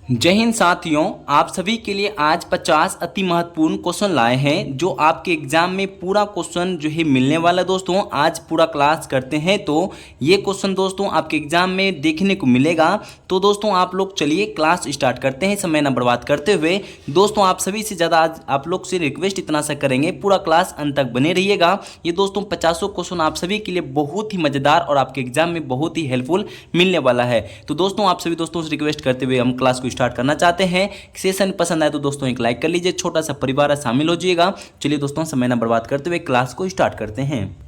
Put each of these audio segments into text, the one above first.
जय हिंद साथियों, आप सभी के लिए आज 50 अति महत्वपूर्ण क्वेश्चन लाए हैं जो आपके एग्जाम में पूरा क्वेश्चन जो है मिलने वाला है। दोस्तों आज पूरा क्लास करते हैं तो ये क्वेश्चन दोस्तों आपके एग्जाम में देखने को मिलेगा। तो दोस्तों आप लोग चलिए क्लास स्टार्ट करते हैं समय न बर्बाद करते हुए। दोस्तों आप सभी से ज़्यादा आज आप लोग से रिक्वेस्ट इतना सा करेंगे, पूरा क्लास अंत तक बने रहिएगा। ये दोस्तों 50 क्वेश्चन आप सभी के लिए बहुत ही मज़ेदार और आपके एग्जाम में बहुत ही हेल्पफुल मिलने वाला है। तो दोस्तों आप सभी दोस्तों से रिक्वेस्ट करते हुए हम क्लास को स्टार्ट करना चाहते हैं। सेशन पसंद आए तो दोस्तों एक लाइक कर लीजिए, छोटा सा परिवार है, शामिल हो जाइएगा। चलिए दोस्तों समय ना बर्बाद करते हुए क्लास को स्टार्ट करते हैं।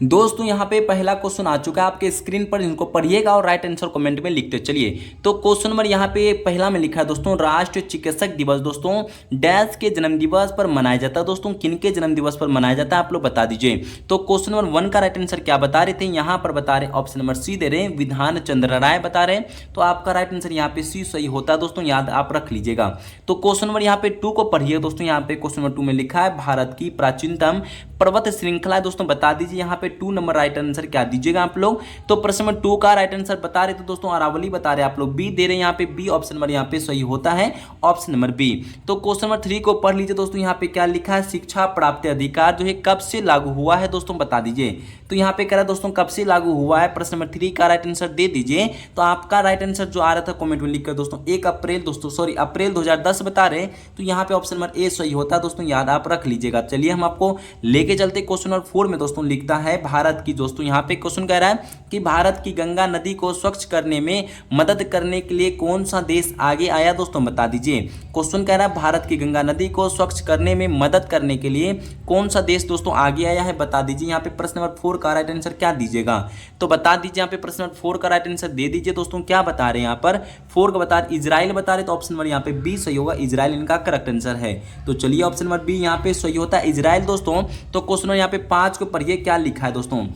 दोस्तों यहाँ पे पहला क्वेश्चन आ चुका है आपके स्क्रीन पर, इनको पढ़िएगा और राइट आंसर कमेंट में लिखते चलिए। तो क्वेश्चन नंबर यहाँ पे पहला में लिखा है दोस्तों, राष्ट्रीय चिकित्सक दिवस दोस्तों डैश के जन्म दिवस पर मनाया जाता है। दोस्तों किन के जन्म दिवस पर मनाया जाता है आप लोग बता दीजिए। तो क्वेश्चन नंबर 1 का राइट आंसर क्या बता रहे थे, यहाँ पर बता रहे ऑप्शन नंबर सी दे रहे विधान चंद्र राय बता रहे। तो आपका राइट आंसर यहाँ पे सी सही होता है दोस्तों, याद आप रख लीजिएगा। तो क्वेश्चन नंबर यहाँ पे 2 को पढ़िए दोस्तों। यहाँ पे क्वेश्चन नंबर 2 में लिखा है भारत की प्राचीनतम पर्वत श्रृंखला है। दोस्तों बता दीजिए यहाँ पे 2 नंबर राइट आंसर क्या दीजिएगा आप लोग। तो प्रश्न नंबर 2 का राइट आंसर बता रहे थे दोस्तों अरावली बता रहे, आप लोग बी दे रहे हैं। यहाँ पे बी ऑप्शन नंबर यहाँ पे सही होता है, ऑप्शन नंबर बी। तो क्वेश्चन नंबर 3 को पढ़ लीजिए दोस्तों। यहाँ पे क्या लिखा है, शिक्षा प्राप्ति अधिकार जो है कब से लागू हुआ है दोस्तों बता दीजिए। तो यहाँ पे कह रहा है दोस्तों कब से लागू हुआ है, प्रश्न नंबर 3 का राइट आंसर दे दीजिए। तो आपका राइट आंसर जो आ रहा था कमेंट में लिखकर दोस्तों 1 अप्रैल दोस्तों अप्रैल 2010 बता रहे। तो यहाँ पे ऑप्शन नंबर ए सही होता है दोस्तों, याद आप रख लीजिएगा। चलिए हम आपको लेके चलते क्वेश्चन नंबर 4 में दोस्तों लिखता है भारत की दोस्तों यहाँ पे क्वेश्चन कह रहा है कि भारत की गंगा नदी को स्वच्छ करने में मदद करने के लिए कौन सा देश आगे आया दोस्तों बता दीजिए। क्वेश्चन कह रहा है भारत की गंगा नदी को स्वच्छ करने में मदद करने के लिए कौन सा देश दोस्तों आगे आया है बता दीजिए। यहाँ पे प्रश्न नंबर 4 का राइट आंसर क्या दीजिएगा, तो बता दीजिए। यहाँ पे प्रश्न नंबर 4 का राइट आंसर दे दीजिए दोस्तों। क्या बता रहे हैं यहाँ पर 4 का बता रहे इजराइल बता रहे। तो ऑप्शन नंबर यहाँ पे बी सही होगा, इजराइल इनका करेक्ट आंसर है। तो चलिए ऑप्शन नंबर बी यहाँ पे सही होता है, इजराइल दोस्तों। तो क्वेश्चन यहाँ पे 5 को पढ़िए क्या लिखा है दोस्तों।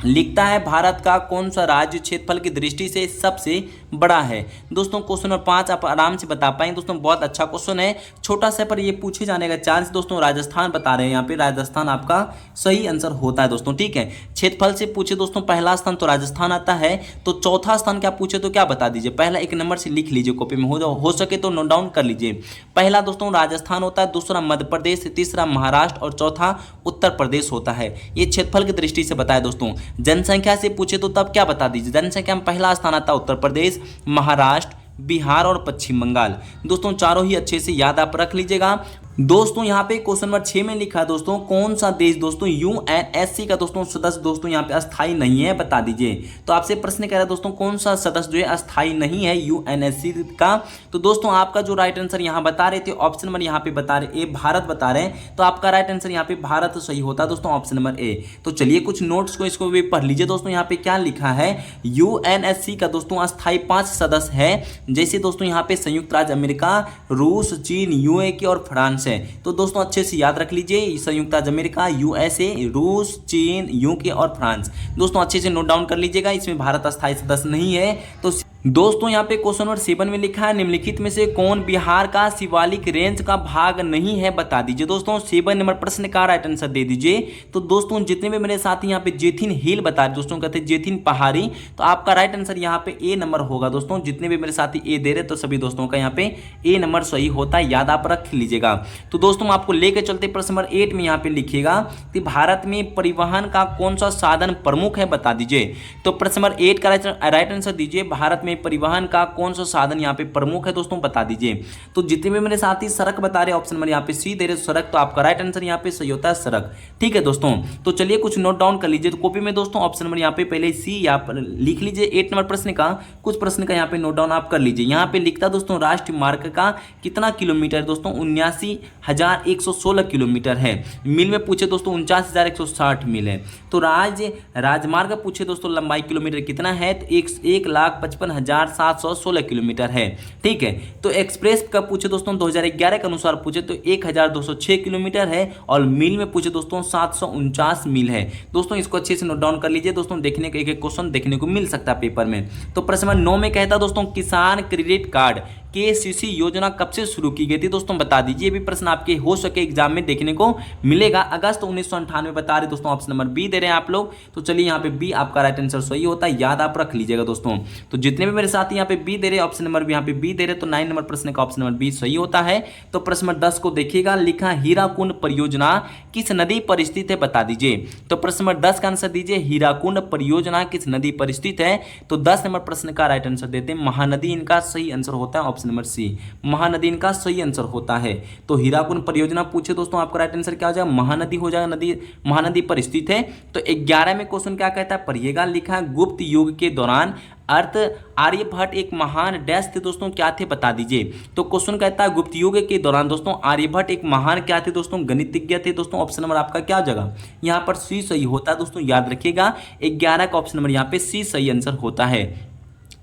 लिखता है भारत का कौन सा राज्य क्षेत्रफल की दृष्टि से सबसे बड़ा है। दोस्तों क्वेश्चन नंबर 5 आप आराम से बता पाएंगे दोस्तों, बहुत अच्छा क्वेश्चन है, छोटा सा पर ये पूछे जाने का चांस दोस्तों। राजस्थान बता रहे हैं यहाँ पे, राजस्थान आपका सही आंसर होता है दोस्तों, ठीक है। क्षेत्रफल से पूछे दोस्तों पहला स्थान तो राजस्थान आता है। तो चौथा स्थान क्या पूछे तो क्या बता दीजिए, पहला 1 नंबर से लिख लीजिए कॉपी में, हो सके तो नोट डाउन कर लीजिए। पहला दोस्तों राजस्थान होता है, दूसरा मध्य प्रदेश, तीसरा महाराष्ट्र और चौथा उत्तर प्रदेश होता है। ये क्षेत्रफल की दृष्टि से बताया दोस्तों। जनसंख्या से पूछे तो तब क्या बता दीजिए, जनसंख्या में पहला स्थान आता है उत्तर प्रदेश, महाराष्ट्र, बिहार और पश्चिम बंगाल। दोस्तों चारों ही अच्छे से याद आप रख लीजिएगा। दोस्तों यहाँ पे क्वेश्चन नंबर 6 में लिखा है दोस्तों कौन सा देश दोस्तों यूएनएससी का दोस्तों सदस्य दोस्तों यहाँ पे अस्थाई नहीं है बता दीजिए। तो आपसे प्रश्न कह रहा है दोस्तों कौन सा सदस्य जो है अस्थाई नहीं है यूएनएससी का। तो दोस्तों आपका जो राइट आंसर यहाँ बता रहे थे ऑप्शन नंबर यहाँ पे बता रहे ए भारत बता रहे हैं। तो आपका राइट आंसर यहाँ पे भारत सही होता है दोस्तों, ऑप्शन नंबर ए। तो चलिए कुछ नोट्स को इसको भी पढ़ लीजिए दोस्तों। यहाँ पे क्या लिखा है, यूएनएससी का दोस्तों अस्थाई 5 सदस्य है, जैसे दोस्तों यहाँ पे संयुक्त राज्य अमेरिका, रूस, चीन, यूएई और फ्रांस। तो दोस्तों अच्छे से याद रख लीजिए, संयुक्त राज्य अमेरिका, यूएसए, रूस, चीन, यूके और फ्रांस। दोस्तों अच्छे से नोट डाउन कर लीजिएगा, इसमें भारत अस्थायी सदस्य नहीं है। तो दोस्तों यहाँ पे क्वेश्चन नंबर 7 में लिखा है निम्नलिखित में से कौन बिहार का शिवालिक रेंज का भाग नहीं है बता दीजिए। दोस्तों 7 नंबर प्रश्न का राइट आंसर दे दीजिए। तो दोस्तों जितने भी मेरे साथी यहाँ पे जेथिन हिल बता रहे दोस्तों, कहते हैं जेथिन पहाड़ी। तो आपका राइट आंसर यहाँ पे ए नंबर होगा दोस्तों। जितने भी मेरे साथी ए दे रहे तो सभी दोस्तों का यहाँ पे ए नंबर सही होता है, याद आप रख लीजिएगा। तो दोस्तों आपको लेकर चलते प्रश्न नंबर 8 में यहाँ पे लिखिएगा कि भारत में परिवहन का कौन सा साधन प्रमुख है बता दीजिए। तो प्रश्न नंबर 8 का राइट आंसर दीजिए, भारत में परिवहन का कौन सा साधन यहाँ पे प्रमुख है दोस्तों बता दीजिए। तो जितने भी मेरे साथी सड़क बता रहे ऑप्शन नंबर यहाँ पे सी दे रहे सड़क। तो आपका राइट आंसर यहाँ पे सही होता है सड़क, ठीक है दोस्तों। तो चलिए कुछ नोट डाउन कर लीजिए। तो कॉपी में दोस्तों ऑप्शन नंबर यहाँ पे पहले सी यहाँ पर लिख लीजिए। 8 नंबर प्रश्न का कुछ प्रश्न का यहाँ पे नोट डाउन आप कर लीजिए। यहाँ पे लिखता दोस्तों राष्ट्रीय मार्ग का कितना किलोमीटर दोस्तों 79,116 किलोमीटर है। मील में पूछे दोस्तों 49,160 मील है। तो राजमार्ग पूछे दोस्तों लंबाई किलोमीटर कितना है, तो 1,55,716 किलोमीटर है, ठीक है। तो एक्सप्रेस का पूछे दोस्तों 2011 के अनुसार पूछे तो 1,206 किलोमीटर है और मील में पूछे दोस्तों 749 मील है। दोस्तों इसको अच्छे से नोट डाउन कर लीजिए दोस्तों, देखने का एक क्वेश्चन देखने को मिल सकता है पेपर में। तो प्रश्न नंबर 9 में कहता दोस्तों किसान क्रेडिट कार्ड केसीसी योजना कब से शुरू की गई थी दोस्तों, बता दीजिए। भी प्रश्न आपके हो सके एग्जाम में देखने को मिलेगा। अगस्त 1998 बता रहे दोस्तों, ऑप्शन नंबर बी दे रहे हैं आप लोग। तो चलिए यहाँ पे बी आपका राइट आंसर सही होता है, याद आप रख लीजिएगा दोस्तों। तो जितने भी मेरे साथी यहाँ पे बी दे रहे, ऑप्शन नंबर भी यहाँ पे बी दे रहे, तो 9 नंबर प्रश्न का ऑप्शन नंबर बी सही होता है। तो प्रश्न नंबर 10 को देखिएगा, लिखा हीराकुंड परियोजना किस नदी पर स्थित है, बता दीजिए। तो प्रश्न नंबर 10 का आंसर दीजिए, हीराकुंड परियोजना किस नदी पर स्थित है। तो 10 नंबर प्रश्न का राइट आंसर देते हैं महानदी, इनका सही आंसर होता है ऑप्शन नंबर सी, महानदी इनका सही आंसर होता है। तो हीराकुंड परियोजना पूछे दोस्तों, आपका राइट आंसर क्या हो जाएगा, महानदी हो जाएगा, नदी महानदी पर स्थित है। तो 11 में क्वेश्चन क्या कहता है, पढ़िएगा, लिखा है गुप्त युग के दौरान अर्थ आर्यभट्ट एक महान डैश थे दोस्तों, क्या थे, बता दीजिए। तो क्वेश्चन कहता है गुप्त युग के दौरान दोस्तों आर्यभट्ट एक महान क्या थे दोस्तों, गणितज्ञ थे दोस्तों। ऑप्शन नंबर आपका क्या हो जाएगा, यहाँ पर सी सही होता है दोस्तों, याद रखिएगा। 11 का ऑप्शन नंबर यहाँ पे सी सही आंसर होता है।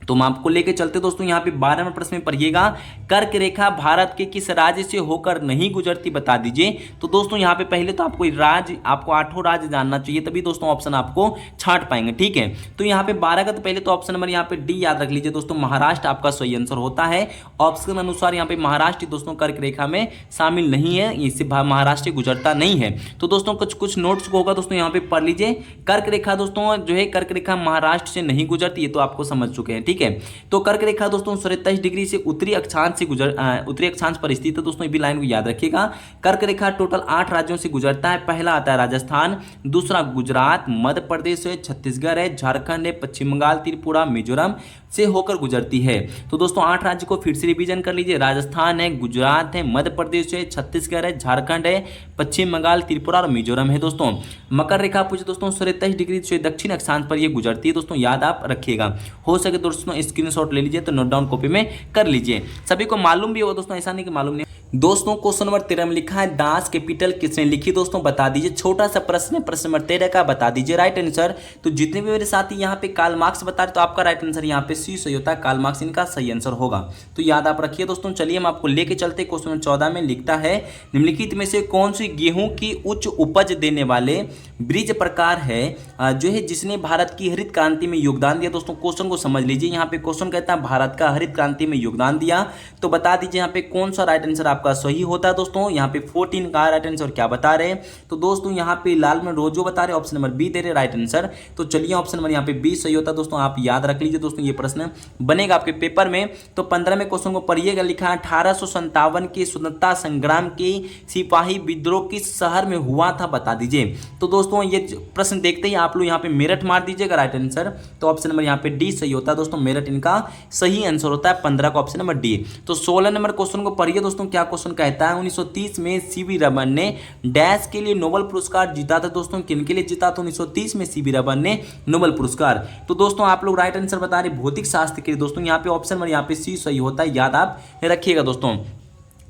तो हम आपको लेके चलते दोस्तों यहाँ पे 12 नंबर प्रश्न में पढ़िएगा, कर्क रेखा भारत के किस राज्य से होकर नहीं गुजरती, बता दीजिए। तो दोस्तों यहाँ पे पहले तो आपको राज्य, आपको 8 राज्य जानना चाहिए, तभी दोस्तों ऑप्शन आपको छांट पाएंगे, ठीक है। तो यहाँ पे 12 का तो पहले तो ऑप्शन नंबर यहाँ पे डी याद रख लीजिए दोस्तों, महाराष्ट्र आपका सही आंसर होता है। ऑप्शन अनुसार यहाँ पे महाराष्ट्र दोस्तों कर्क रेखा में शामिल नहीं है, इससे महाराष्ट्र गुजरता नहीं है। तो दोस्तों कुछ नोट्स को होगा दोस्तों यहाँ पे पढ़ लीजिए। कर्क रेखा दोस्तों जो है, कर्क रेखा महाराष्ट्र से नहीं गुजरती है, तो आपको समझ चुके हैं, ठीक है। तो कर्क रेखा दोस्तों 27 डिग्री से उत्तरी अक्षांश से उत्तरी अक्षांश पर स्थित है दोस्तों, ये भी लाइन को याद रखिएगा। कर्क रेखा टोटल 8 राज्यों से गुजरता है। पहला आता है राजस्थान, दूसरा गुजरात, मध्य प्रदेश है, छत्तीसगढ़ है, झारखंड है, पश्चिम बंगाल, त्रिपुरा, मिजोरम से होकर गुजरती है। तो दोस्तों 8 राज्य को फिर से रिवीजन कर लीजिए, राजस्थान है, गुजरात है, मध्य प्रदेश है, छत्तीसगढ़ है, झारखंड है, पश्चिम बंगाल, त्रिपुरा और मिजोरम है दोस्तों। मकर रेखा पूछे दोस्तों 27 डिग्री से दक्षिण अक्षांश पर यह गुजरती है दोस्तों, याद आप रखिएगा। हो सके दोस्तों स्क्रीनशॉट ले लीजिए, तो नोट डाउन कॉपी में कर लीजिए। सभी को मालूम भी होगा दोस्तों, ऐसा नहीं कि मालूम नहीं। दोस्तों क्वेश्चन नंबर 13 में लिखा है दास कैपिटल किसने लिखी, दोस्तों बता दीजिए। छोटा सा प्रश्न है, प्रश्न नंबर 13 का बता दीजिए राइट आंसर। तो जितने भी मेरे साथी यहाँ पे कार्ल मार्क्स बता रहे, तो आपका राइट आंसर यहाँ पे सी सही होता है, कार्ल मार्क्स इनका सही आंसर होगा। तो याद आप रखिए दोस्तों। चलिए हम आपको लेके चलते, क्वेश्चन नंबर 14 में लिखता है निम्नलिखित में से कौन सी गेहूं की उच्च उपज देने वाले बीज प्रकार है जो है जिसने भारत की हरित क्रांति में योगदान दिया। दोस्तों क्वेश्चन को समझ लीजिए, यहाँ पे क्वेश्चन कहता है भारत का हरित क्रांति में योगदान दिया, तो बता दीजिए यहाँ पे कौन सा राइट आंसर आपका सही होता है दोस्तों। यहाँ पे 14 का राइट आंसर क्या बता रहे हैं, तो दोस्तों यहाँ पे लाल में रोजो बता रहे, ऑप्शन नंबर बी दे रहे राइट आंसर। तो चलिए ऑप्शन नंबर यहाँ पे बी सही होता है दोस्तों, आप याद रख लीजिए दोस्तों, ये प्रश्न बनेगा आपके पेपर में। तो 15 में क्वेश्चन को पढ़िएगा, लिखा 1857 के स्वतंत्रता संग्राम के सिपाही विद्रोह किस शहर में हुआ था, बता दीजिए। तो दोस्तों ये प्रश्न देखते ही आप लोग यहाँ पे मेरठ मार दीजिएगा राइट आंसर। तो ऑप्शन नंबर यहाँ पे डी सही होता है दोस्तों, मेरठ इनका सही आंसर होता है, 15 का ऑप्शन नंबर डी। तो 16 नंबर क्वेश्चन को पढ़िए दोस्तों, क्या क्वेश्चन कहता है 1930 में सीवी रमन ने डैश के लिए नोबेल पुरस्कार जीता था दोस्तों, किन के लिए जीता था 1930 में सीवी रमन ने नोबेल पुरस्कार। तो दोस्तों आप लोग राइट आंसर बता रहे भौतिक शास्त्र के लिए दोस्तों, यहाँ पे ऑप्शन नंबर यहाँ पे सी सही होता है, याद आप रखिएगा दोस्तों।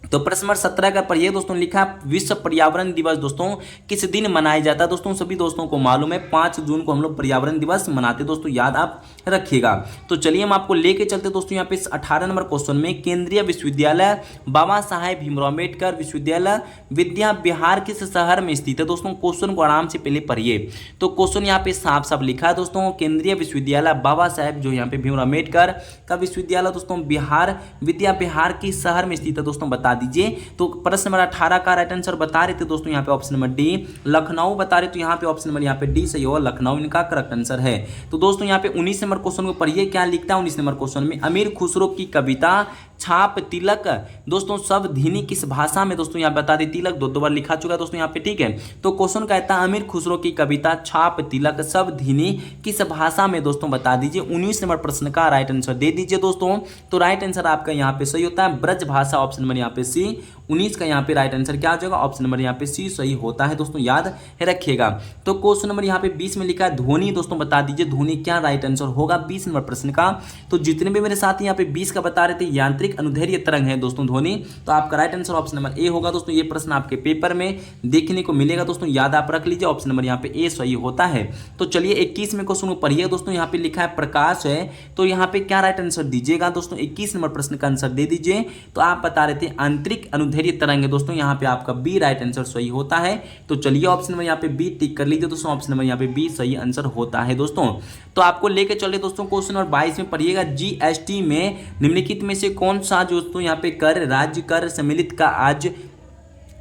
तो प्रश्न नंबर 17 का पढ़िए दोस्तों, लिखा विश्व पर्यावरण दिवस दोस्तों किस दिन मनाया जाता है। दोस्तों सभी दोस्तों को मालूम है 5 जून को हम लोग पर्यावरण दिवस मनाते हैं दोस्तों, याद आप रखिएगा। तो चलिए हम आपको लेके चलते दोस्तों यहाँ पे 18 नंबर क्वेश्चन में, केंद्रीय विश्वविद्यालय बाबा साहेब भीमराव अम्बेडकर विश्वविद्यालय विद्या विहार किस शहर में स्थित है। दोस्तों क्वेश्चन को आराम से पहले पढ़िए। तो क्वेश्चन यहाँ पे साफ साफ लिखा है दोस्तों, केंद्रीय विश्वविद्यालय बाबा साहेब जो यहाँ पे भीमराव अम्बेडकर का विश्वविद्यालय दोस्तों बिहार विद्या विहार किस शहर में स्थित है दोस्तों, बता दीजिए। तो प्रश्न नंबर 18 का राइट आंसर बता रहे थे दोस्तों, यहाँ पे ऑप्शन नंबर डी लखनऊ बता रहे, तो यहाँ पे ऑप्शन नंबर यहाँ पे डी सही होगा, लखनऊ इनका करेक्ट आंसर है। तो दोस्तों यहाँ पे 19 नंबर क्वेश्चन को पढ़िए, क्या लिखता है 19 नंबर क्वेश्चन में, अमीर खुसरो की कविता छाप तिलक दोस्तों सब धीनी किस भाषा में, दोस्तों यहाँ बता दी, तिलक दो बार लिखा चुका है दोस्तों यहाँ पे, ठीक है। तो क्वेश्चन कहता है अमीर खुसरो की कविता छाप तिलक सब धीनी किस भाषा में, दोस्तों बता दीजिए। 19 नंबर प्रश्न का राइट आंसर दे दीजिए दोस्तों। तो राइट आंसर आपका यहाँ पे सही होता है ब्रज भाषा, ऑप्शन नंबर यहाँ पे सी। 19 का यहाँ पे राइट आंसर क्या हो जाएगा, ऑप्शन नंबर यहाँ पे सी सही होता है दोस्तों, याद रखिएगा। तो क्वेश्चन नंबर यहाँ पे 20 में लिखा है ध्वनि, दोस्तों बता दीजिए ध्वनि क्या राइट आंसर होगा 20 नंबर प्रश्न का। तो जितने भी मेरे साथ यहाँ पे 20 का बता रहे थे यांत्रिक अनुदैर्ध्य तरंग है दोस्तों ध्वनि, तो आपका right answer option number A होगा दोस्तों। ये प्रश्न आपके पेपर में देखने को मिलेगा दोस्तों, याद आप रख लीजिए, ऑप्शन नंबर यहाँ पे ए सही होता है। तो चलिए 21 में क्वेश्चन को पढ़िए दोस्तों, यहाँ पे लिखा है प्रकाश है, तो यहाँ पे क्या राइट आंसर दीजिएगा दोस्तों, 21 नंबर प्रश्न का आंसर दे दीजिए। तो आप बता रहे थे आंतरिक अनुदैर्ध्य तरंग है दोस्तों, यहाँ पे आपका बी राइट आंसर सही होता है। तो चलिए ऑप्शन नंबर यहाँ पे बी टिक कर लीजिए दोस्तों, ऑप्शन नंबर यहाँ पे बी सही आंसर होता है दोस्तों। तो आपको लेके चले दोस्तों क्वेश्चन नंबर 22 में पढ़िएगा, जीएसटी में निम्नलिखित में से कौन कौन सा दोस्तों यहाँ पे कर, राज्य कर, सम्मिलित का आज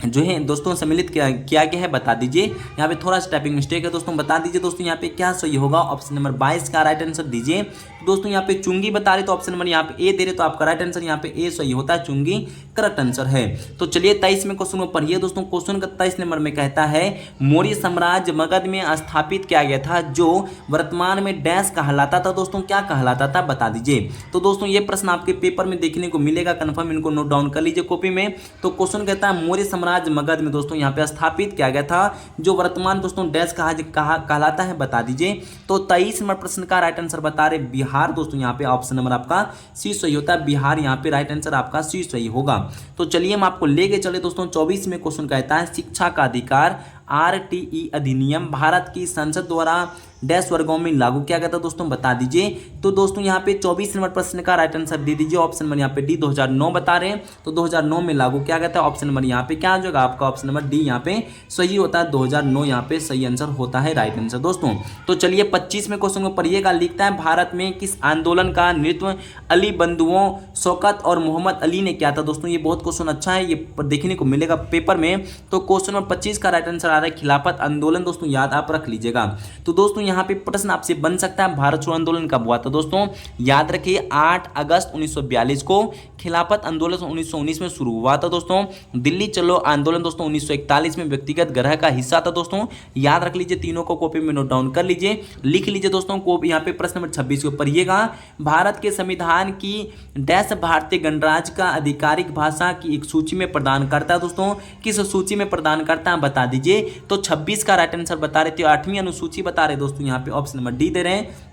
जो है दोस्तों सम्मिलित किया गया है, बता दीजिए। यहाँ पे थोड़ा सा टाइपिंग मिस्टेक है दोस्तों, बता दीजिए दोस्तों यहाँ पे क्या सही होगा। ऑप्शन नंबर 22 का राइट आंसर दीजिए। दोस्तों यहाँ पे चुंगी बता रहे तो ऑप्शन नंबर यहाँ पे ए दे रहे, तो आपका राइट आंसर यहाँ पे ए सही होता है, चुंगी करेक्ट आंसर है। तो चलिए 23 में क्वेश्चन को पढ़िए दोस्तों। क्वेश्चन का 23 नंबर में कहता है मौर्य साम्राज्य मगध में स्थापित किया गया था, जो वर्तमान में डैश कहलाता था। दोस्तों क्या कहलाता था, बता दीजिए। तो दोस्तों ये प्रश्न आपके पेपर में देखने को मिलेगा, कन्फर्म इनको नोट डाउन कर लीजिए कॉपी में। तो क्वेश्चन कहता है मौर्य साम्राज्य मगध में दोस्तों यहाँ पे स्थापित किया गया था, जो वर्तमान दोस्तों डैश कहलाता है, बता दीजिए। तो 23 नंबर प्रश्न का राइट आंसर बता रहे बिहार। दोस्तों यहाँ पे ऑप्शन नंबर आपका सी सही होता है, बिहार यहाँ पे राइट आंसर आपका सी सही होगा। तो चलिए हम आपको लेके चले दोस्तों 24 में क्वेश्चन कहता है शिक्षा का अधिकार आरटीई अधिनियम भारत की संसद द्वारा डैश वर्गों में लागू किया गया था, दोस्तों बता दीजिए। तो दोस्तों यहाँ पे 24 नंबर प्रश्न का राइट आंसर दे दीजिए। ऑप्शन नंबर यहाँ पे डी 2009 बता रहे हैं, तो 2009 में लागू किया गया था। ऑप्शन नंबर यहाँ पे क्या हो जाएगा आपका, ऑप्शन नंबर डी यहाँ पे सही होता है, 2009 यहाँ पे सही आंसर होता है, राइट आंसर दोस्तों। तो चलिए 25 में क्वेश्चन को पढ़िएगा। लिखता है भारत में किस आंदोलन का नेतृत्व अली बंधुओं शौकत और मोहम्मद अली ने किया था। दोस्तों ये बहुत क्वेश्चन अच्छा है, ये देखने को मिलेगा पेपर में। तो क्वेश्चन नंबर 25 का राइट आंसर आ रहा है खिलाफत आंदोलन। दोस्तों याद आप रख लीजिएगा। तो दोस्तों यहाँ पे प्रश्न आपसे बन सकता है भारत छोड़ो आंदोलन कब हुआ था। दोस्तों याद रखिए 8 अगस्त 1942 को, खिलाफत आंदोलन 1919 में शुरू हुआ था। दोस्तों दिल्ली चलो आंदोलन दोस्तों 1941 में व्यक्तिगत ग्रह का हिस्सा था। दोस्तों याद रख लीजिए, तीनों को कॉपी में नोट डाउन कर लीजिए, लिख लीजिए दोस्तों को। यहाँ पे प्रश्न नंबर 26 को पढ़िएगा। भारत के संविधान की डैश भारतीय गणराज्य का आधिकारिक भाषा की एक सूची में प्रदान करता है। दोस्तों किस सूची में प्रदान करता है, बता दीजिए। तो 26 का राइट आंसर बता रहे थे, 8वीं अनुसूची बता रहे दोस्तों, यहाँ पे ऑप्शन नंबर डी दे रहे हैं।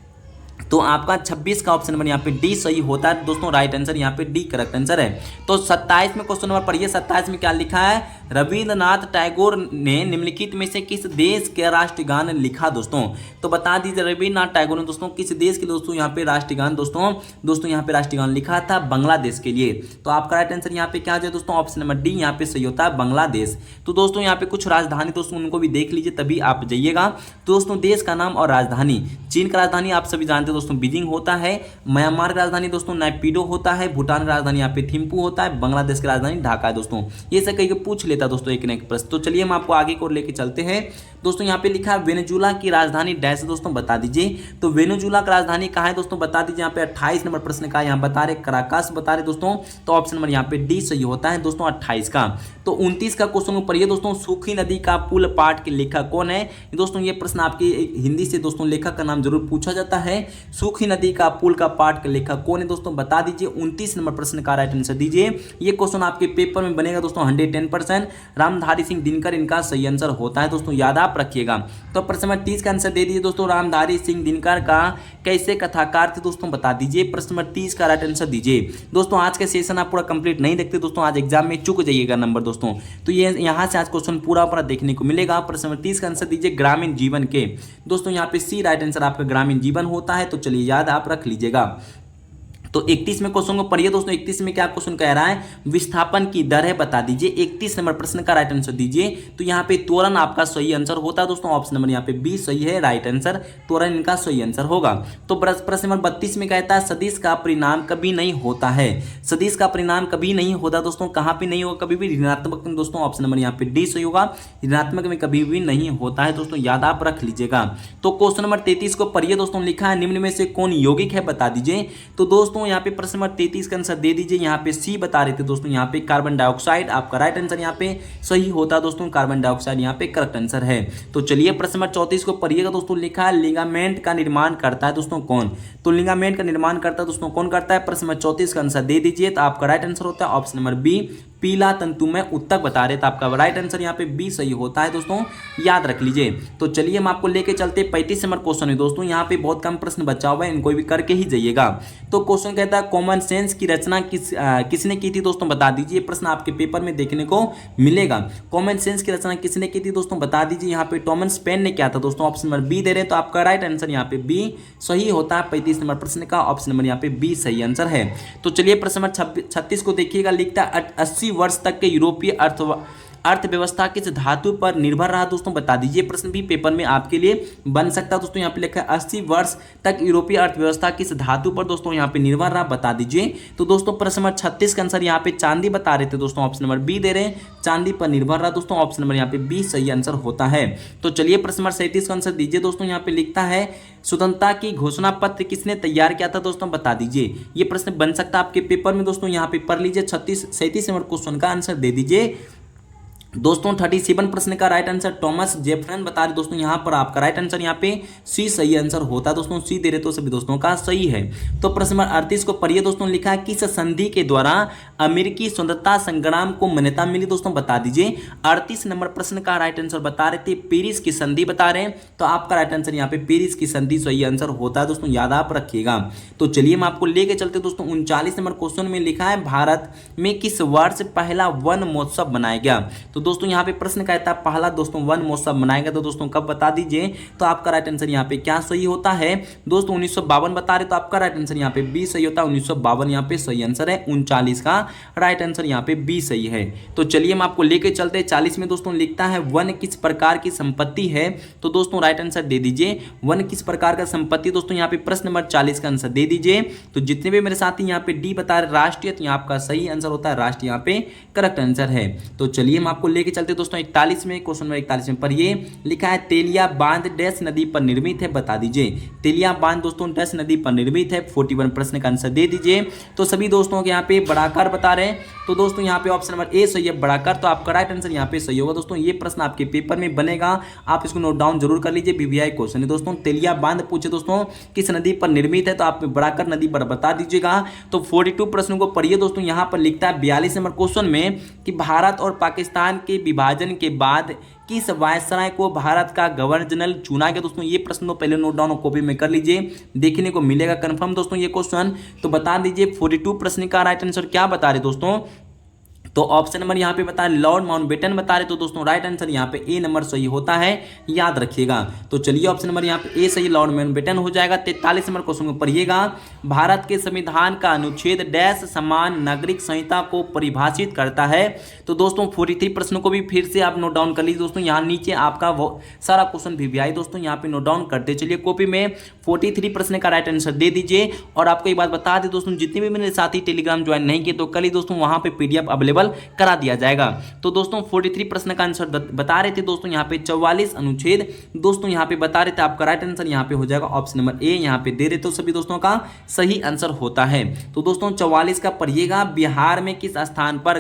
तो आपका 26 का ऑप्शन नंबर यहाँ पे डी सही होता है दोस्तों, राइट आंसर यहाँ पे डी करेक्ट आंसर है। तो 27 में क्वेश्चन नंबर पढ़िए। 27 में क्या लिखा है, रविंद्रनाथ टैगोर ने निम्नलिखित में से किस देश के राष्ट्रगान लिखा। दोस्तों तो बता दीजिए रविंद्रनाथ टैगोर ने दोस्तों किस देश के दोस्तों यहाँ पे राष्ट्रगान दोस्तों यहाँ पे राष्ट्रगान लिखा था, बांग्लादेश के लिए। तो आपका राइट आंसर यहाँ पे क्या आ जाए दोस्तों, ऑप्शन नंबर डी यहाँ पे सही होता है, बांग्लादेश। तो दोस्तों यहाँ पे कुछ राजधानी दोस्तों उनको भी देख लीजिए, तभी आप जाइएगा। दोस्तों देश का नाम और राजधानी, चीन का राजधानी आप सभी जानते हैं दोस्तों बीजिंग होता है, म्यांमार का राजधानी दोस्तों नैपिडो होता है, भूटान का राजधानी यहाँ पे थिम्पू होता है, बांग्लादेश की राजधानी ढाका है। दोस्तों ये सब कहीं पूछ लेता दोस्तों एक न एक प्रश्न। तो चलिए हम आपको आगे को लेके चलते हैं। दोस्तों यहाँ पे लिखा है वेनेजुला की राजधानी डैश, दोस्तों बता दीजिए। तो वेनेजुला का राजधानी कहाँ है दोस्तों, बता दीजिए। यहाँ पे 28 नंबर प्रश्न का यहाँ बता रहे कराकास बता रहे दोस्तों, तो ऑप्शन नंबर यहाँ पे डी सही होता है दोस्तों 28 का। तो 29 का क्वेश्चन पढ़िए दोस्तों। सूखी नदी का पुल पाठ के लेखक कौन है। दोस्तों ये प्रश्न आपके हिंदी से दोस्तों लेखक का नाम जरूर पूछा जाता है। सूखी नदी का पुल का पाठ के लेखक कौन है दोस्तों, बता दीजिए। 29 नंबर प्रश्न का राइट आंसर दीजिए। ये क्वेश्चन आपके पेपर में बनेगा दोस्तों 110%। रामधारी सिंह दिनकर इनका सही आंसर होता है दोस्तों, याद आप रखिएगा। तो प्रश्न नंबर 30 का आंसर दे दीजिए दोस्तों। रामधारी सिंह दिनकर का कैसे कथाकार थे दोस्तों, बता दीजिए। प्रश्न नंबर 30 का राइट आंसर दीजिए। दोस्तों आज का सेशन आप पूरा कंप्लीट नहीं देखते दोस्तों, आज एग्जाम में चुक जाइएगा नंबर दोस्तों। तो ये यहाँ से आज क्वेश्चन पूरा देखने को मिलेगा। प्रश्न नंबर 30 का आंसर दीजिए ग्रामीण जीवन के। दोस्तों यहाँ पे सी राइट आंसर आपका ग्रामीण जीवन होता है। तो चलिए याद आप रख लीजिएगा। तो 31 में क्वेश्चन को पढ़िए दोस्तों। 31 में क्या क्वेश्चन कह रहा है, विस्थापन की दर है, बता दीजिए। 31 नंबर प्रश्न का राइट आंसर दीजिए। तो यहाँ पे त्वरण आपका सही आंसर होता है दोस्तों, ऑप्शन नंबर यहाँ पे बी सही है, राइट आंसर त्वरण इनका सही आंसर होगा। तो प्रश्न नंबर 32 में कहता है सदिश का परिणाम कभी नहीं होता है। सदिश का परिणाम कभी नहीं होता दोस्तों, कहाँ पे नहीं होगा, कभी भी ऋणात्मक में दोस्तों, ऑप्शन नंबर यहाँ पे डी सही होगा, ऋणात्मक में कभी भी नहीं होता है दोस्तों, याद आप रख लीजिएगा। तो क्वेश्चन नंबर 33 को पढ़िए दोस्तों। लिखा है निम्न में से कौन यौगिक है, बता दीजिए। तो दोस्तों यहाँ पे प्रश्न नंबर 33 का आंसर दे दीजिए। यहाँ पे सी बता रहे थे दोस्तों, यहाँ पे कार्बन डाइऑक्साइड आपका राइट आंसर यहाँ पे सही होता है दोस्तों, कार्बन डाइऑक्साइड यहाँ पे करेक्ट आंसर है। तो चलिए प्रश्न नंबर 34 को पढ़िएगा दोस्तों। लिखा है लिगामेंट का निर्माण करता है दोस्तों कौन। तो लिगामेंट का निर्माण करता है दोस्तों कौन करता है, प्रश्न नंबर 34 का आंसर दे दीजिए। तो आपका राइट आंसर होता है ऑप्शन नंबर बी, पीला तंतुमय उत्तक बता रहे, तो आपका राइट आंसर यहाँ पे बी सही होता है दोस्तों, याद रख लीजिए। तो चलिए हम आपको लेके चलते 35 नंबर क्वेश्चन है दोस्तों। यहाँ पे बहुत कम प्रश्न बचा हुआ है, इनको भी करके ही जाइएगा। तो क्वेश्चन कहता है कॉमन सेंस की रचना किसने की थी दोस्तों, बता दीजिए। प्रश्न आपके पेपर में देखने को मिलेगा। कॉमन सेंस की रचना किसने की थी दोस्तों, बता दीजिए। यहाँ पे थॉमस पेन ने क्या था दोस्तों, ऑप्शन नंबर बी दे रहे, तो आपका राइट आंसर यहाँ पे बी सही होता है। 35 नंबर प्रश्न का ऑप्शन नंबर यहाँ पे बी सही आंसर है। तो चलिए प्रश्न नंबर 36 को देखिएगा। लिखता है 80 वर्ष तक के यूरोपीय अर्थव्यवस्था किस धातु पर निर्भर रहा दोस्तों, बता दीजिए। प्रश्न भी पेपर में आपके लिए बन सकता है दोस्तों। यहाँ पे लिखा है 80 वर्ष तक यूरोपीय अर्थव्यवस्था किस धातु पर दोस्तों यहाँ पे निर्भर रहा, बता दीजिए। तो दोस्तों प्रश्न नंबर 36 का आंसर यहाँ पे चांदी बता रहे थे दोस्तों, ऑप्शन नंबर बी दे रहे हैं, चांदी पर निर्भर रहा दोस्तों, ऑप्शन नंबर यहाँ पे बी सही आंसर होता है। तो चलिए प्रश्न नंबर 37 का आंसर दीजिए दोस्तों। यहाँ पे लिखता है स्वतंत्रता की घोषणा पत्र किसने तैयार किया था दोस्तों, बता दीजिए। ये प्रश्न बन सकता है आपके पेपर में दोस्तों, यहाँ पे पढ़ लीजिए। 37 नंबर क्वेश्चन का आंसर दे दीजिए दोस्तों। 37 प्रश्न का राइट आंसर टॉमस जेफरसन बता रहे दोस्तों, यहाँ पर आपका राइट आंसर यहाँ पे सी सही आंसर होता है दोस्तों, सी दे रहे तो सभी दोस्तों का सही है। तो प्रश्न नंबर 38 को पढ़िए दोस्तों। लिखा है किस संधि के द्वारा अमेरिकी स्वतंत्रता संग्राम को मान्यता मिली दोस्तों, बता दीजिए। 38 नंबर प्रश्न का राइट आंसर बता रहे थे पेरिस की संधि बता रहे हैं, तो आपका राइट आंसर यहाँ पे पेरिस की संधि सही आंसर होता है दोस्तों, याद आप रखिएगा। तो चलिए हम आपको लेके चलते दोस्तों। 39 नंबर क्वेश्चन में लिखा है भारत में किस वर्ष पहला वन महोत्सव मनाया गया। तो दोस्तों यहाँ पे प्रश्न कहता है पहला दोस्तों वन महोत्सव मनाया गया, तो दोस्तों कब बता दीजिए। तो आपका राइट आंसर यहाँ पे क्या सही होता है दोस्तों, 1952 बता रहे, तो आपका राइट आंसर यहाँ पे बी सही होता है, 1952 यहाँ पे सही आंसर है। 39 का राइट आंसर यहाँ पे बी सही है। तो चलिए हम आपको लेके चलते हैं। 40 में दोस्तों लिखता है वन किस प्रकार की संपत्ति है, तो दोस्तों राइट आंसर दे दीजिए। वन किस प्रकार का संपत्ति दोस्तों, यहाँ पे प्रश्न नंबर 40 का आंसर दे दीजिए। तो जितने भी मेरे साथी यहाँ पे डी बता रहे राष्ट्रीय, तो यहाँ आपका सही आंसर होता है राष्ट्रीय, यहाँ पे करेक्ट आंसर है। तो चलिए हम आपको लेके चलते दोस्तों 41 में, क्वेश्चन नंबर 41 में पढ़िए। लिखा है तेलिया बांध डैश नदी पर निर्मित है, बता दीजिए। तेलिया बांध दोस्तों डैश नदी पर निर्मित है। 41 प्रश्न का आंसर दे दीजिए। तो सभी दोस्तों के यहाँ पे बड़ाकर बता रहे हैं, तो दोस्तों यहाँ पे ऑप्शन नंबर ए सही है बड़ाकर, तो आपका राइट आंसर यहाँ पे सही होगा दोस्तों। ये प्रश्न आपके पेपर में बनेगा, आप इसको नोट डाउन जरूर कर लीजिए, बीवीआई क्वेश्चन है दोस्तों। तेलिया बांध पूछे दोस्तों किस नदी पर निर्मित है, तो आप बड़ाकर नदी पर बता दीजिएगा। तो 42 प्रश्नों को पढ़िए दोस्तों। यहाँ पर लिखता है 42 नंबर क्वेश्चन में कि भारत और पाकिस्तान के विभाजन के बाद किस वायसराय को भारत का गवर्नर जनरल चुना गया दोस्तों। ये प्रश्न तो पहले नोट डाउन कॉपी में कर लीजिए, देखने को मिलेगा कंफर्म दोस्तों ये क्वेश्चन। तो बता दीजिए 42 प्रश्न का राइट आंसर क्या बता रहे दोस्तों, तो ऑप्शन नंबर यहाँ पे बता रहे लॉर्ड माउंटबेटन बता रहे, तो दोस्तों राइट आंसर यहाँ पे ए नंबर सही होता है, याद रखिएगा। तो चलिए ऑप्शन नंबर यहाँ पे ए सही लॉर्ड माउंटबेटन हो जाएगा। 43 नंबर क्वेश्चन को पढ़िएगा। भारत के संविधान का अनुच्छेद डैश समान नागरिक संहिता को परिभाषित करता है, तो दोस्तों 43 प्रश्न को भी फिर से आप नोट डाउन कर लीजिए दोस्तों। यहाँ नीचे आपका सारा क्वेश्चन वीवीआई दोस्तों यहाँ पे नोट डाउन करते चलिए कॉपी में। 43 प्रश्न का राइट आंसर दे दीजिए। और आपको एक बात बता दें दोस्तों, जितने भी मेरे साथी टेलीग्राम ज्वाइन नहीं किए तो कल ही दोस्तों वहाँ पे PDF अवेलेबल करा दिया जाएगा। तो दोस्तों 43 प्रश्न का आंसर बता रहे थे दोस्तों यहाँ पे 44 अनुच्छेद दोस्तों यहाँ पे बता रहे थे, आपका राइट आंसर यहाँ पे हो जाएगा ऑप्शन नंबर ए, यहाँ पे दे रहे तो सभी दोस्तों का सही आंसर होता है। तो दोस्तों 44 का पढ़िएगा। बिहार में किस स्थान पर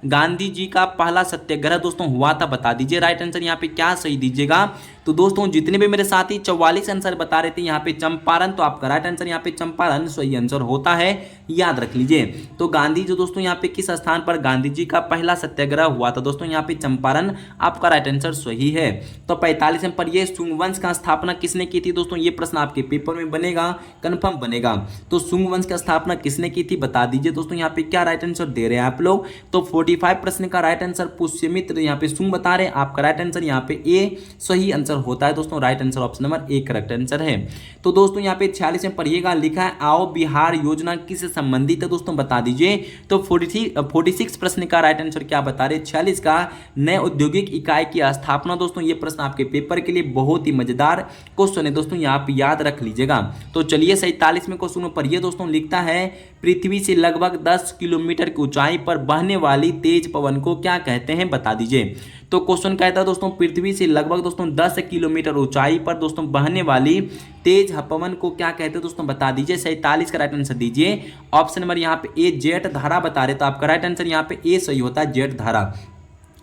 गांधी जी का पहला सत्याग्रह दोस्तों हुआ था, बता दीजिए। राइट आंसर यहाँ पे क्या सही दीजिएगा। तो दोस्तों जितने भी मेरे साथी 44 आंसर बता रहे थे यहाँ पे चंपारण, तो आपका राइट आंसर यहाँ पे चंपारण सही आंसर होता है, याद रख लीजिए। तो गांधी जो दोस्तों यहाँ पे किस स्थान पर गांधी जी का पहला सत्याग्रह हुआ था दोस्तों, यहाँ पे चंपारण, आपका राइट आंसर सही है। तो 45 में पढ़िए शुंग वंश का स्थापना किसने की थी दोस्तों, ये प्रश्न आपके पेपर में बनेगा, कंफर्म बनेगा। तो शुंग वंश का स्थापना किसने की थी बता दीजिए दोस्तों। यहाँ पे क्या राइट आंसर दे रहे हैं आप लोग, तो 45 प्रश्न का राइट आंसर पुष्यमित्र यहाँ पे शुंग बता रहे हैं, आपका राइट आंसर यहाँ पे ए सही आंसर होता है दोस्तों। Right answer option number A correct answer है। तो दोस्तों यहाँ पे 46 में पढ़िएगा। लिखा है आओ बिहार योजना किससे संबंधित है दोस्तों, बता दीजिए। तो 46 प्रश्न का राइट आंसर क्या बता रहे, 46 का नए औद्योगिक इकाई की स्थापना दोस्तों। ये प्रश्न आपके पेपर के लिए बहुत ही मजेदार क्वेश्चन है दोस्तों, यहाँ पे याद रख लीजिएगा। तो चलिए 47 में क्वेश्चन पढ़िए दोस्तों। लिखता है पृथ्वी से लगभग 10 किलोमीटर की ऊंचाई पर बहने वाली तेज पवन को क्या कहते हैं, बता दीजिए। तो क्वेश्चन कहता है दोस्तों पृथ्वी से लगभग दोस्तों 10 किलोमीटर ऊंचाई पर दोस्तों बहने वाली तेज पवन को क्या कहते हैं दोस्तों, बता दीजिए। 47 का राइट आंसर दीजिए। ऑप्शन नंबर यहाँ पे ए जेट धारा बता रहे, तो आपका राइट आंसर यहाँ पे ए सही होता है, जेट धारा।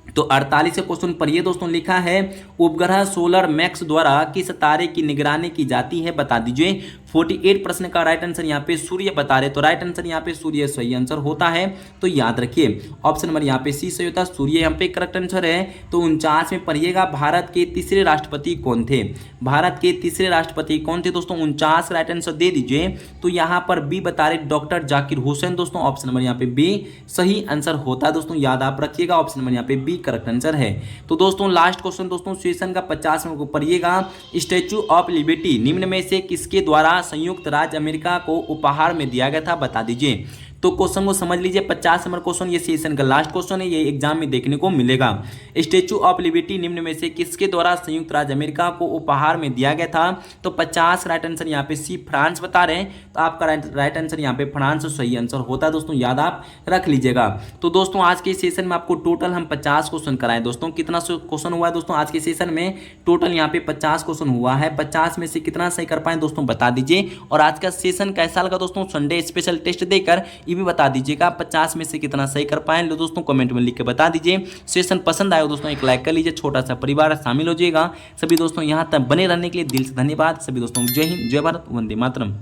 तो 48 से क्वेश्चन पढ़िए दोस्तों। लिखा है उपग्रह सोलर मैक्स द्वारा किस तारे की निगरानी की जाती है, बता दीजिए। 48 प्रश्न का राइट आंसर यहाँ पे सूर्य बता रहे, तो राइट आंसर यहाँ पे सूर्य सही आंसर होता है, तो याद रखिए ऑप्शन नंबर यहाँ पे सी सही होता है, सूर्य यहाँ पे करेक्ट आंसर है। तो 49 में पढ़िएगा भारत के तीसरे राष्ट्रपति कौन थे, भारत के तीसरे राष्ट्रपति कौन थे दोस्तों। 49 राइट आंसर दे दीजिए। तो यहाँ पर बी बता रहे डॉक्टर जाकिर हुसैन दोस्तों, ऑप्शन नंबर यहाँ पे बी सही आंसर होता है दोस्तों, याद आप रखिएगा, ऑप्शन नंबर यहाँ पे बी करेक्ट आंसर है। तो दोस्तों लास्ट क्वेश्चन दोस्तों सेशन का 50 को पढ़िएगा। स्टैचू ऑफ लिबर्टी निम्न में से किसके द्वारा संयुक्त राज्य अमेरिका को उपहार में दिया गया था, बता दीजिए। तो क्वेश्चन को समझ लीजिए, 50 नंबर क्वेश्चन ये सेशन का लास्ट क्वेश्चन है, ये एग्जाम में देखने को मिलेगा। स्टेचू ऑफ लिबर्टी निम्न में से किसके द्वारा संयुक्त राज्य अमेरिका को उपहार में दिया गया था? तो 50 राइट आंसर यहाँ पे सी फ्रांस बता रहे हैं, तो आपका राइट आंसर यहाँ पे फ्रांस सही आंसर होता है दोस्तों, याद आप रख लीजिएगा। तो दोस्तों आज के सेशन में आपको टोटल हम 50 क्वेश्चन कराएं दोस्तों। कितना क्वेश्चन हुआ है दोस्तों आज के सेशन में? टोटल यहाँ पे 50 क्वेश्चन हुआ है। 50 में से कितना सही कर पाए दोस्तों बता दीजिए। और आज का सेशन कैसा लगा दोस्तों, संडे स्पेशल टेस्ट देकर ये भी बता दीजिएगा 50 में से कितना सही कर पाए लो दोस्तों, कमेंट में लिख के बता दीजिए। सेशन पसंद आए दोस्तों एक लाइक कर लीजिए, छोटा सा परिवार शामिल हो जाएगा। सभी दोस्तों यहाँ तक बने रहने के लिए दिल से धन्यवाद। सभी दोस्तों जय हिंद, जय भारत, वंदे मातरम।